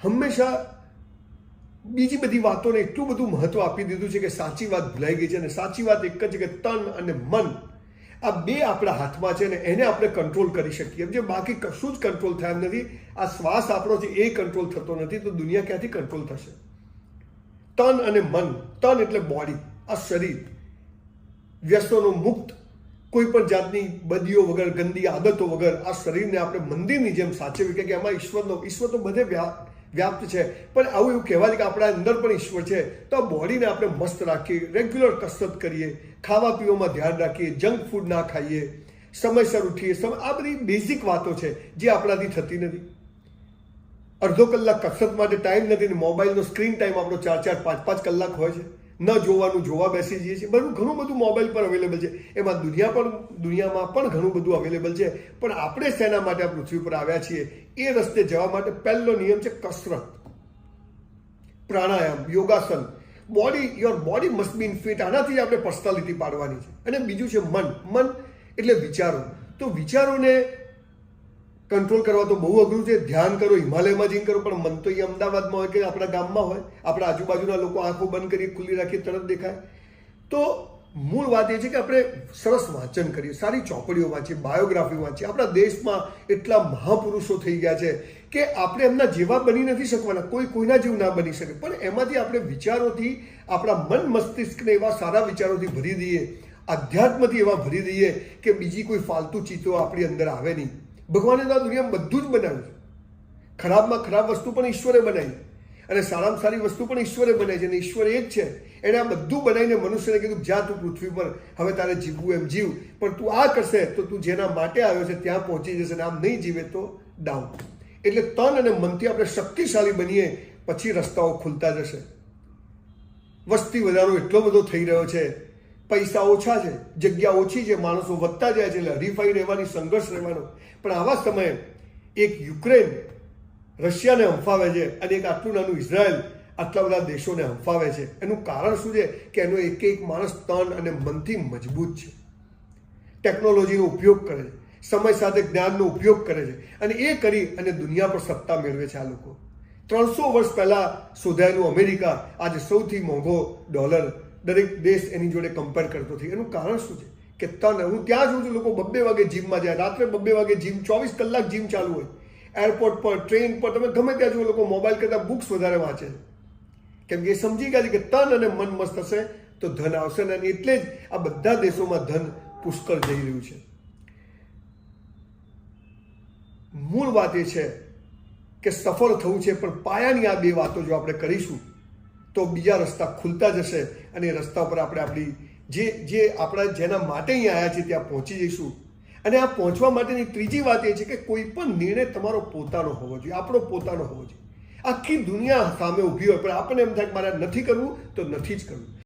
હંમેશા બીજી બધી વાતોને એટલું બધું મહત્વ આપી દીધું છે કે સાચી વાત ભૂલાઈ ગઈ છે. અને સાચી વાત એક જ છે કે તન અને મન આ બે આપણા હાથમાં છે ને એને આપણે કંટ્રોલ કરી શકીએ. જે બાકી કશું જ કંટ્રોલ થાય એમ નથી. આ શ્વાસ આપણો છે એ કંટ્રોલ થતો નથી તો દુનિયા ક્યાંથી કંટ્રોલ થશે? તન અને મન, તન એટલે બોડી, આ શરીર વ્યસનો મુક્ત, કોઈ પણ જાતની બદીઓ વગર, ગંદી આદતો વગર આ શરીરને આપણે મંદિરની જેમ સાચવી કે એમાં ઈશ્વર તો બધે વ્યાપ્ત છે. પણ આવું એવું કહેવાય કે આપણા અંદર પણ ઈશ્વર છે. તો આ બોડીને આપણે મસ્ત રાખીએ, રેગ્યુલર કસરત કરીએ, ખાવા પીવામાં ધ્યાન રાખીએ, જંક ફૂડ ના ખાઈએ, સમયસર ઉઠીએ. આ બધી બેઝિક વાતો છે જે આપણાથી થતી નથી. અડધો કલાક કસરત માટે ટાઈમ નથી ને મોબાઈલનો સ્ક્રીન ટાઈમ આપણો 4-4, 5-5 કલાક હોય છે. ન જોવાનું જોવા બેસી જઈએ છીએ. ઘણું બધું મોબાઈલ પર અવેલેબલ છે. એમાં દુનિયામાં પણ ઘણું બધું અવેલેબલ છે. પણ આપણે શેના માટે આ પૃથ્વી પર આવ્યા છીએ એ રસ્તે જવા માટે પહેલો નિયમ છે કસરત, પ્રાણાયામ, યોગાસન. Your body must be in fit. આનાથી આપણે પર્સનાલિટી પાડવાની છે. અને બીજું છે મન. મન એટલે વિચારો. તો વિચારોને કંટ્રોલ કરવા તો બહુ અઘરું છે. ધ્યાન કરો, હિમાલયમાં જઈને કરો, પણ મન તો એ અમદાવાદમાં હોય કે આપણા ગામમાં હોય. આપણા આજુબાજુના લોકો આંખો બંધ કરી ખુલ્લી રાખીએ તરત દેખાય. તો મૂળ વાત એ છે કે આપણે સરસ વાંચન કરીએ, સારી ચોપડીઓ વાંચીએ, બાયોગ્રાફી વાંચીએ. આપણા દેશમાં એટલા મહાપુરુષો થઈ ગયા છે કે આપણે એમના જેવા બની નથી શકવાના. કોઈના જેવું ના બની શકે. પણ એમાંથી આપણે વિચારોથી આપણા મન મસ્તિષ્કને એવા સારા વિચારોથી ભરી દઈએ, આધ્યાત્મથી એવા ભરી દઈએ કે બીજી કોઈ ફાલતુ ચીજો આપણી અંદર આવે નહીં. ભગવાને તો આ દુનિયામાં બધું જ બનાવ્યું છે. ખરાબમાં ખરાબ વસ્તુ પણ ઈશ્વરે બનાવી અને સારામાં સારી વસ્તુ પણ ઈશ્વરે બનાવી છે. અને ઈશ્વર એક છે. એણે આ બધું બનાવીને મનુષ્યને કીધું જા તું પૃથ્વી પર હવે તારે જીવવું એમ જીવ, પણ તું આ કરશે તો તું જેના માટે આવ્યો છે ત્યાં પહોંચી જશે. અને આમ નહીં જીવે તો ડાઉન. એટલે તન અને મનથી આપણે શક્તિશાળી બનીએ પછી રસ્તાઓ ખુલતા જશે. વસ્તી વધારો એટલો બધો થઈ રહ્યો છે, પૈસા ઓછા છે, જગ્યા ઓછી છે, માણસો વધતા જાય છે, એટલે હરીફાઈ રહેવાની, સંઘર્ષ રહેવાનો. પણ આવા સમયે એક યુક્રેન રશિયાને હંફાવે છે અને એક આટલું નાનું ઇઝરાયલ આટલા બધા દેશોને હંફાવે છે. એનું કારણ શું છે કે એનો એક માણસ તન અને મનથી મજબૂત છે. ટેકનોલોજીનો ઉપયોગ કરે છે, સમય સાથે જ્ઞાનનો ઉપયોગ કરે છે અને એ કરી અને દુનિયા પર સત્તા મેળવે છે. આ લોકો 300 વર્ષ પહેલા શોધાયેલું અમેરિકા આજે સૌથી મોંઘો ડોલર દરેક દેશ એની જોડે કમ્પેર કરતો થઈ. એનું કારણ શું છે કે તન. હું ત્યાં જોઉં છું લોકો 2 વાગે જીમમાં જાય, રાત્રે 2 વાગે જીમ, 24 કલાક જીમ ચાલુ હોય. એરપોર્ટ પર, ટ્રેન પર, તમે ગમે ત્યાં જુઓ લોકો મોબાઈલ કરતાં બુક્સ વધારે વાંચે છે. કેમ કે એ સમજી ગયા છે કે તન અને મન મસ્ત હશે તો ધન આવશે. અને એટલે જ આ બધા દેશોમાં ધન પુષ્કળ જઈ રહ્યું છે. મૂળ વાત એ છે કે સફળ થવું છે, પણ પાયાની આ 2 વાતો જો આપણે કરીશું તો બીજા રસ્તા ખુલતા જશે અને એ રસ્તા પર આપણે આપણી જે આપણા જેના માટે અહીં આવ્યા છે ત્યાં પહોંચી જઈશું. અને આ પહોંચવા માટેની ત્રીજી વાત એ છે કે કોઈ પણ નિર્ણય તમારો પોતાનો હોવો જોઈએ, આપણો પોતાનો હોવો જોઈએ. આખી દુનિયા સામે ઊભી હોય પણ આપણને એમ થાય કે મારે નથી કરવું તો નથી જ કરવું.